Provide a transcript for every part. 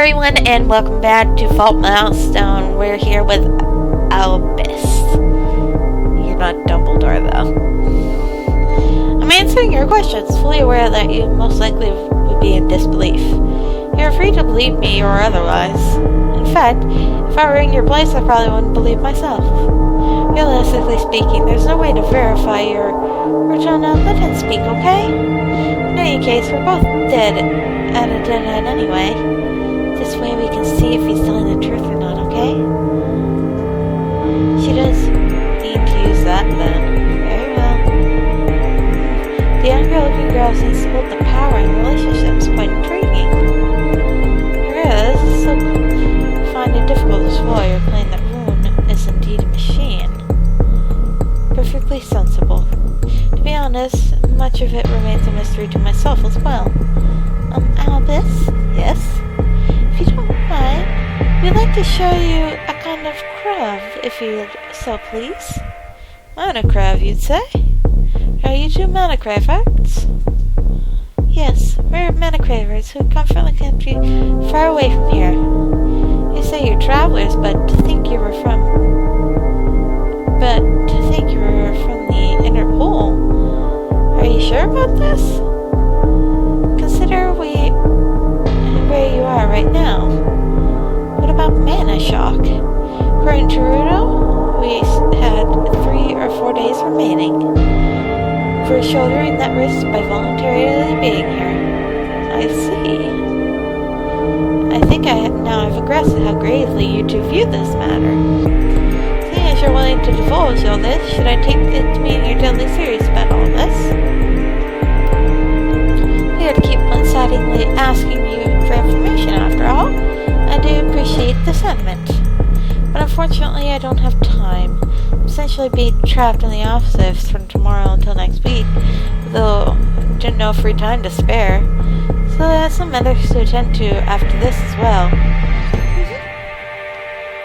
everyone, and welcome back to Milestone. We're here with Albas. You're not Dumbledore, though. I'm answering your questions, fully aware that you most likely would be in disbelief. You're free to believe me or otherwise. In fact, if I were in your place, I probably wouldn't believe myself. Realistically speaking, there's no way to verify your original. Let him speak, okay? In any case, we're both dead at a dead end anyway. This way we can see if he's telling the truth or not, okay? She does need to use that then. Very well. The younger-looking girl seems to hold the power in relationships. Quite intriguing. This is so I find it difficult to swallow your claim that Rune is indeed a machine. Perfectly sensible. To be honest, much of it remains a mystery to myself as well. Albas? Yes? If you don't mind, we'd like to show you a kind of crab, if you'd so please. Mana crab, you'd say? Are you two mana cravers? Yes, we're mana cravers who come from a country far away from here. You say you're travelers, but to think you were from the inner pole. Are you sure about this? Consider where you are right now. What about mana shock? According to Rudo, we had 3 or 4 days remaining. For shouldering that risk by voluntarily being here. I see. I think I now have grasped how gravely you two view this matter. Seeing as you're willing to divulge all this, should I take it to mean you're deadly serious about all this? Here to keep unsettlingly asking you for information after all. I do appreciate the sentiment. But unfortunately I don't have time. I'm essentially being trapped in the office from tomorrow until next week, though there's no free time to spare. So I have some matters to attend to after this as well.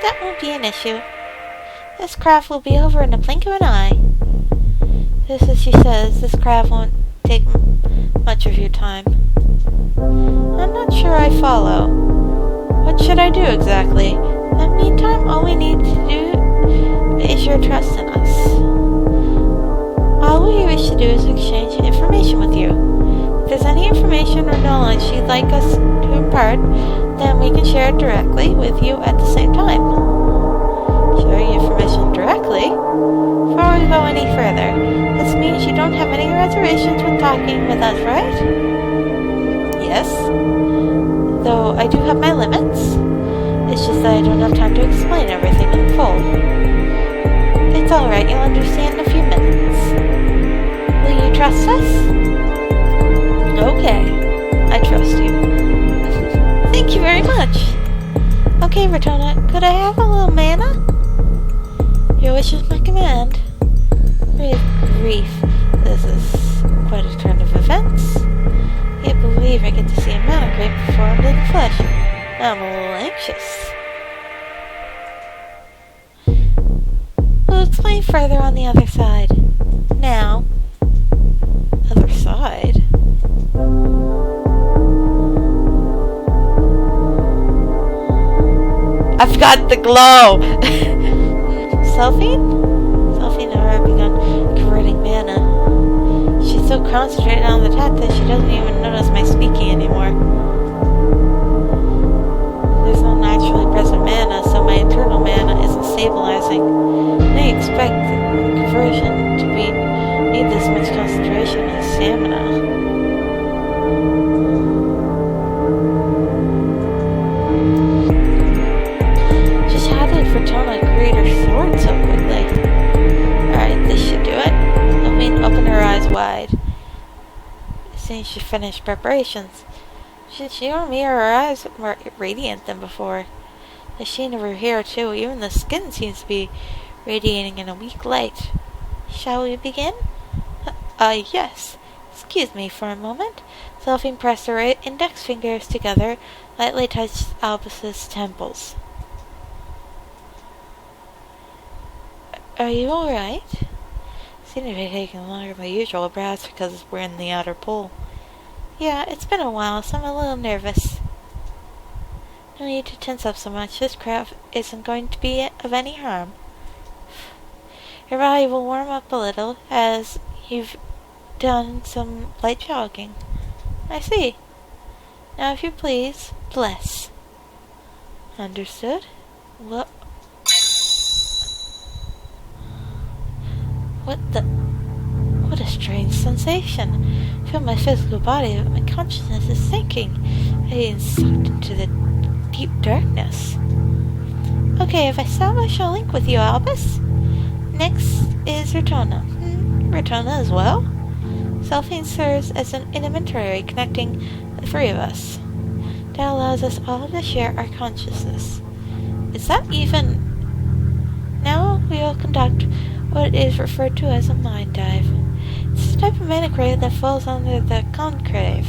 That won't be an issue. This craft will be over in the blink of an eye. Just as she says, this craft won't take much of your time. I'm not sure I follow. What should I do exactly? In the meantime, all we need to do is your trust in us. All we wish to do is exchange information with you. If there's any information or knowledge you'd like us to impart, then we can share it directly with you at the same time. Share your information directly? Before we go any further, this means you don't have any reservations with talking with us, right? Yes. Though I do have my limits. It's just that I don't have time to explain everything in full. It's alright, you'll understand in a few minutes. Will you trust us? Okay, I trust you. Thank you very much. Okay, Ratona, could I have a little mana? Your wish is my command. Good grief, this is quite a turn of events. Can't believe I get to see a mana crate performed in the flesh. I'm a little anxious. We'll explain further on the other side. Now, other side? I've got the glow! Selphine? Selphine had already begun converting mana. She's so concentrated on the attack that she doesn't even notice my speaking anymore. There's no naturally present mana, so my internal mana isn't stabilizing. I expect the conversion to need this much concentration and stamina. Just how did Ratona create her sword so quickly? Alright, this should do it. Selphine opened her eyes wide. As soon as she finished preparations, she or me, her eyes more radiant than before. The sheen of her hair, too, even the skin seems to be radiating in a weak light. Shall we begin? Yes. Excuse me for a moment. Selphine pressed her right index fingers together, lightly touched Albas's temples. Are you alright? Seem to be taking longer than usual, perhaps because we're in the outer pole. Yeah, it's been a while, so I'm a little nervous. No need to tense up so much. This craft isn't going to be of any harm. Your body will warm up a little as you've done some light jogging. I see. Now, if you please, bless. Understood? What a strange sensation. I feel my physical body, but my consciousness is sinking. I'm being sucked into the deep darkness. Okay, if I stop, I shall link with you, Albas. Next is Rotona. Rotona as well? Selphine serves as an intermediary connecting the three of us. That allows us all to share our consciousness. Is that even... Now we will conduct what is referred to as a mind dive. It's a type of mana-crave that falls under the conclave,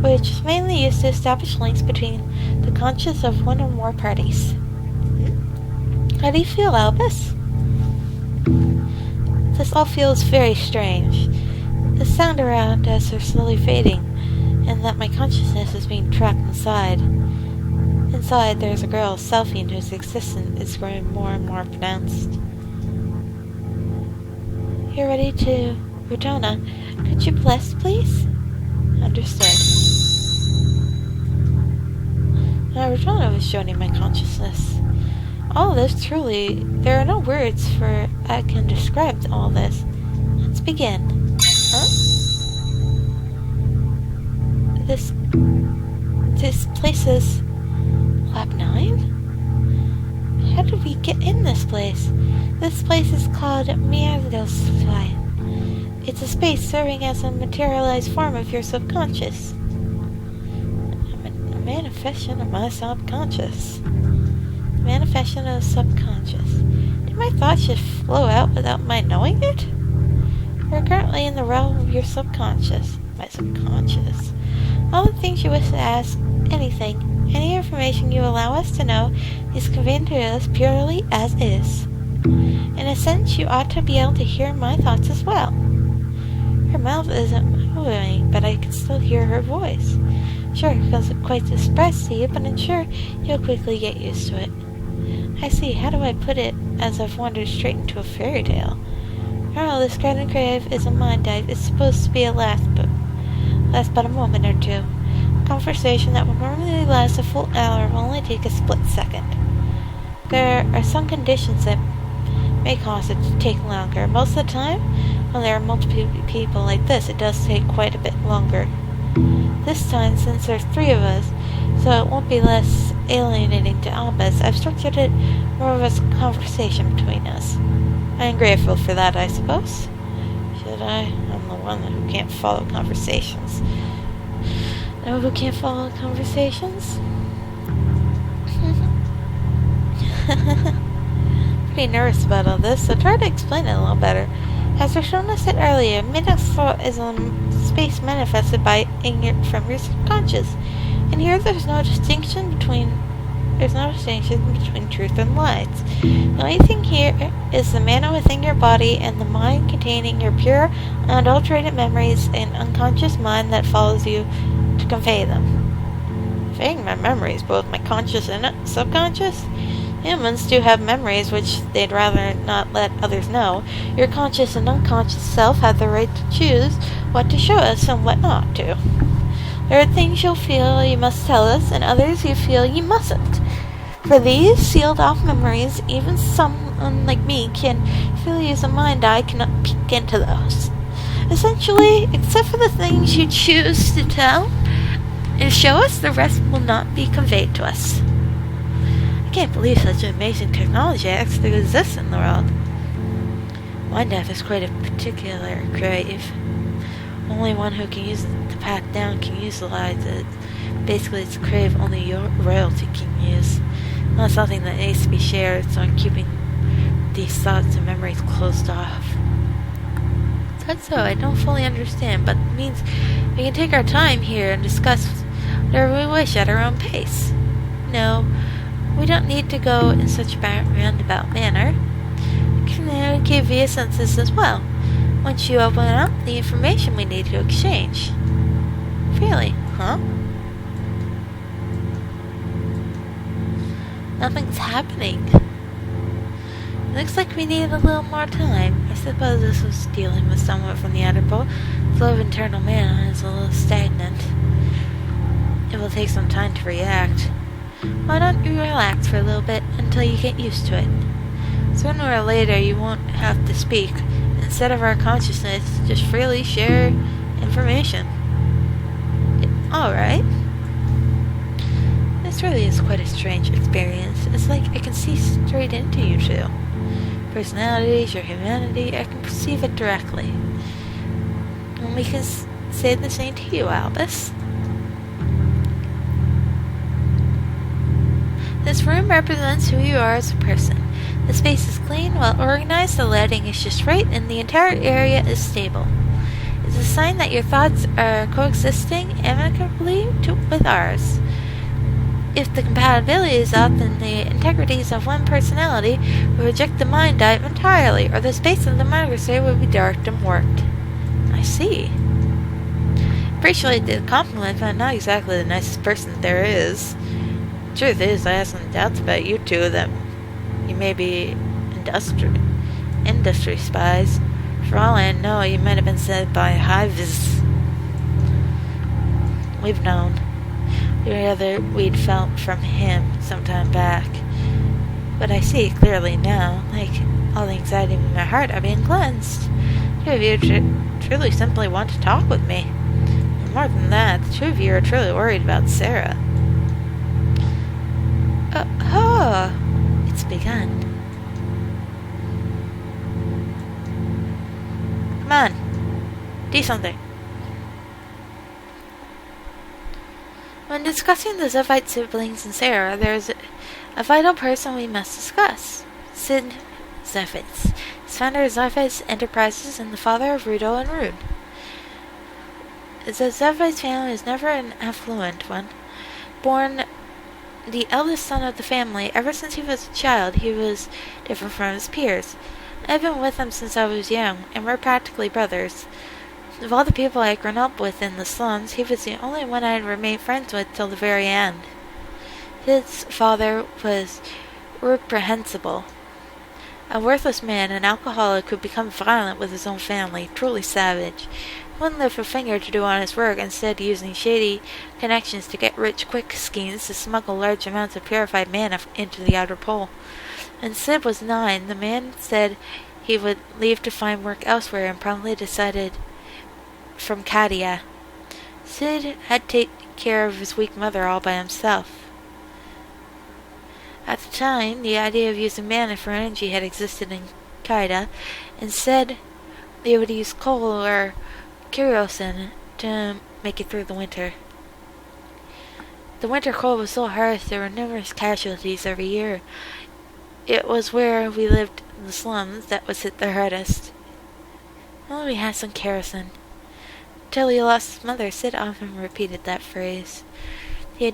which is mainly used to establish links between the conscious of one or more parties. How do you feel, Albus? This all feels very strange. The sound around us are slowly fading, and that my consciousness is being trapped inside. Inside, there's a girl, Selphine, whose existence is growing more and more pronounced. You're ready to... Rotona, could you bless, please? Understood. Now, Rotona was joining my consciousness. All this, truly, there are no words for I can describe all this. Let's begin. Huh? This place is... Lab 9? How did we get in this place? This place is called Milestone. It's a space serving as a materialized form of your subconscious. A manifestation of my subconscious. Manifestation of the subconscious. Did my thoughts just flow out without my knowing it? We're currently in the realm of your subconscious. My subconscious. All the things you wish to ask, anything, any information you allow us to know is conveyed to us purely as is. In a sense, you ought to be able to hear my thoughts as well. Her mouth isn't moving, but I can still hear her voice. Sure, it doesn't quite express to you, but I'm sure you'll quickly get used to it. I see. How do I put it, as I've wandered straight into a fairy tale? Oh, this garden crave is a mind dive. It's supposed to be last but a moment or two. A conversation that would normally last a full hour will only take a split second. There are some conditions that may cause it to take longer. Most of the time, when there are multiple people like this, it does take quite a bit longer. This time, since there's 3 of us, so it won't be less alienating to Albas, I've structured it more of a conversation between us. I am grateful for that, I suppose. Should I? I'm the one who can't follow conversations. No, who can't follow conversations? Pretty nervous about all this, so try to explain it a little better. As Rashona said earlier, Midnight is a space manifested from your subconscious. And here there's no distinction between truth and lies. The only thing here is the mana within your body and the mind containing your pure, unadulterated memories and unconscious mind that follows you to convey them. Conveying my memories, both my conscious and subconscious? Humans do have memories which they'd rather not let others know. Your conscious and unconscious self have the right to choose what to show us and what not to. There are things you'll feel you must tell us, and others you feel you mustn't. For these sealed-off memories, even someone like me can really use a mind eye cannot peek into those. Essentially, except for the things you choose to tell and show us, the rest will not be conveyed to us. I can't believe such an amazing technology actually exists in the world. Mind Death is quite a particular crave. Only one who can use the path down can utilize it. Basically, it's a crave only your royalty can use. Not something that needs to be shared, so I'm keeping these thoughts and memories closed off. That's so, I don't fully understand, but it means we can take our time here and discuss whatever we wish at our own pace. No, we don't need to go in such a roundabout manner. We can communicate via senses as well. Once you open up the information we need to exchange. Really? Huh? Nothing's happening. Looks like we need a little more time. I suppose this was dealing with someone from the outer pole. The flow of internal mana is a little stagnant. It will take some time to react. Why don't you relax for a little bit until you get used to it? Sooner or later you won't have to speak. Instead of our consciousness, just freely share information. Alright. This really is quite a strange experience. It's like I can see straight into you two. Personalities, your humanity, I can perceive it directly. And we can say the same to you, Albas. This room represents who you are as a person. The space is clean, well organized, the lighting is just right, and the entire area is stable. It's a sign that your thoughts are coexisting amicably with ours. If the compatibility is up, then the integrities of one personality will reject the mind type entirely, or the space of the Monalisarh will be dark and warped. I see. Appreciate the compliment, but I'm not exactly the nicest person there is. Truth is, I have some doubts about you two that you may be industry spies. For all I know, you might have been sent by hives. We've known. We'd felt from him some time back. But I see clearly now, like all the anxiety in my heart are being cleansed. Two of you truly simply want to talk with me. And more than that, the two of you are truly worried about Sarah. It's begun. Come on, do something. When discussing the Zephite siblings and Sarah, there is a vital person we must discuss. Sid Zephites. His founder of Zephites Enterprises and the father of Rudo and Rude. The Zephites family is never an affluent one. Born the eldest son of the family, ever since he was a child, he was different from his peers. I've been with him since I was young, and we're practically brothers. Of all the people I'd grown up with in the slums, he was the only one I'd remained friends with till the very end. His father was reprehensible. A worthless man, an alcoholic who became violent with his own family, truly savage. He wouldn't lift a finger to do honest work, instead using shady connections to get rich quick schemes to smuggle large amounts of purified mana into the outer pole. When Sid was 9, the man said he would leave to find work elsewhere and promptly decided from Kadia. Sid had to take care of his weak mother all by himself. At the time, the idea of using mana for energy had existed in Kaida. Instead, they would use coal or kerosene to make it through the winter. The winter cold was so harsh there were numerous casualties every year. It was where we lived in the slums that was hit the hardest. Well, we had some kerosene. Till he lost his mother, Sid often repeated that phrase. He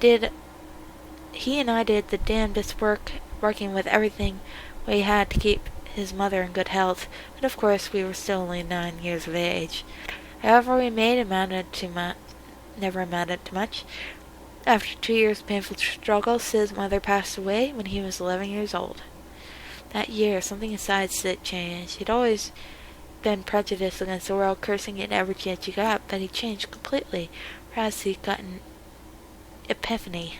and I did the damnedest work, working with everything we had to keep his mother in good health, but of course we were still only 9 years of age. However we made never amounted to much. After 2 years of painful struggle, Sid's mother passed away when he was 11 years old. That year, something inside Sid changed. He'd always been prejudiced against the world, cursing it every chance he got, but he changed completely. Perhaps he'd got an epiphany.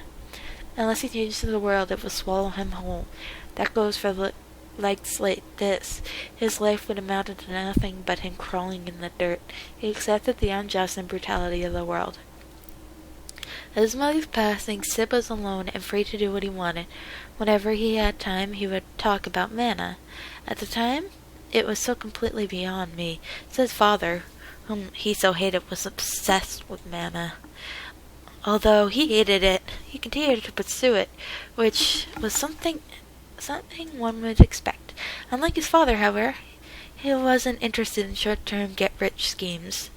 Unless he changes the world, it will swallow him whole. That goes for likes like this. His life would amount to nothing but him crawling in the dirt. He accepted the unjust and brutality of the world. At his mother's passing, Sid was alone and free to do what he wanted. Whenever he had time, he would talk about mana. At the time, it was so completely beyond me. Sid's father, whom he so hated, was obsessed with mana. Although he hated it, he continued to pursue it, which was something one would expect. Unlike his father, however, he wasn't interested in short-term get-rich schemes.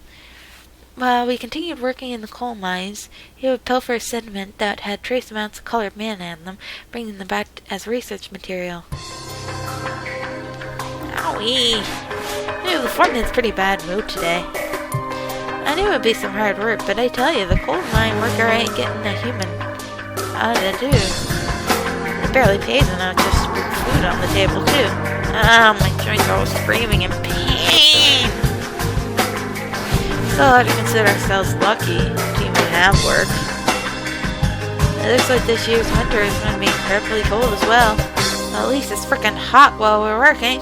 While we continued working in the coal mines, he would pilfer sediment that had trace amounts of colored mana in them, bringing them back as research material. Owie! The foreman's pretty bad mood today. I knew it would be some hard work, but I tell you, the coal mine worker ain't getting a human out of do. barely paid enough just to put food on the table, too. Ah, my joints are all screaming in pain. Still have to consider ourselves lucky to even have work. It looks like this year's winter is going to be incredibly cold as well. Well, at least it's freaking hot while we're working.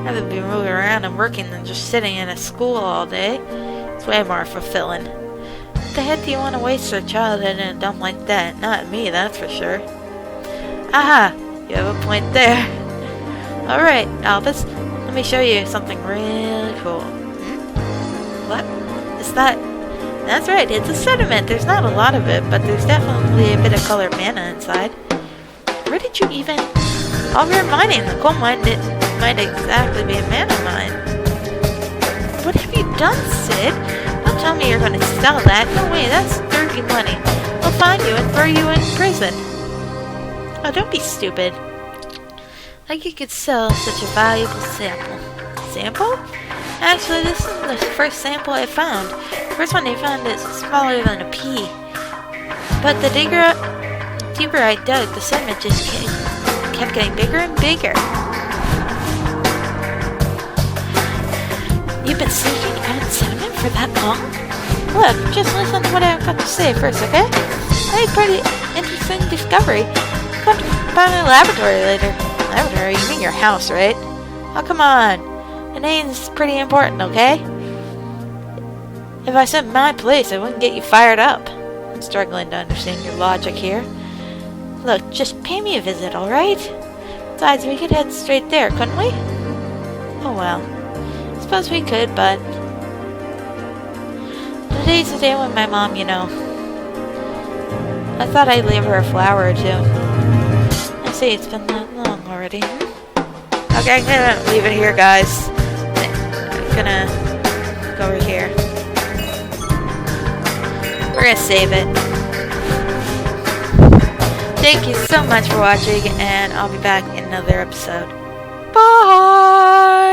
Rather than be moving around and working than just sitting in a school all day. It's way more fulfilling. What the heck do you want to waste your childhood in a dump like that? Not me, that's for sure. Aha! You have a point there. Alright, Albas, let me show you something really cool. What? Is that? That's right, it's a sediment. There's not a lot of it, but there's definitely a bit of colored mana inside. Where did you even... Oh, we're mining. The coal mine might exactly be a mana mine. What have you done, Sid? Don't tell me you're going to sell that. No way, that's dirty money. I'll find you and throw you in prison. Oh, don't be stupid. Like you could sell such a valuable sample. Sample? Actually, this is the first sample I found. The first one I found is smaller than a pea. But the deeper I dug, the sediment just kept getting bigger and bigger. You've been seeking out sediment for that long? Look, just listen to what I've got to say first, okay? I had a pretty interesting discovery. Come by my laboratory later. Laboratory? You mean your house, right? Oh, come on. The name's pretty important, okay? If I said my place, I wouldn't get you fired up. I'm struggling to understand your logic here. Look, just pay me a visit, alright? Besides, we could head straight there, couldn't we? Oh well. I suppose we could, but... Today's the day when my mom, you know. I thought I'd leave her a flower or two. I see, it's been that long already. Okay, I'm gonna leave it here, guys. I'm gonna go over here. We're gonna save it. Thank you so much for watching, and I'll be back in another episode. Bye!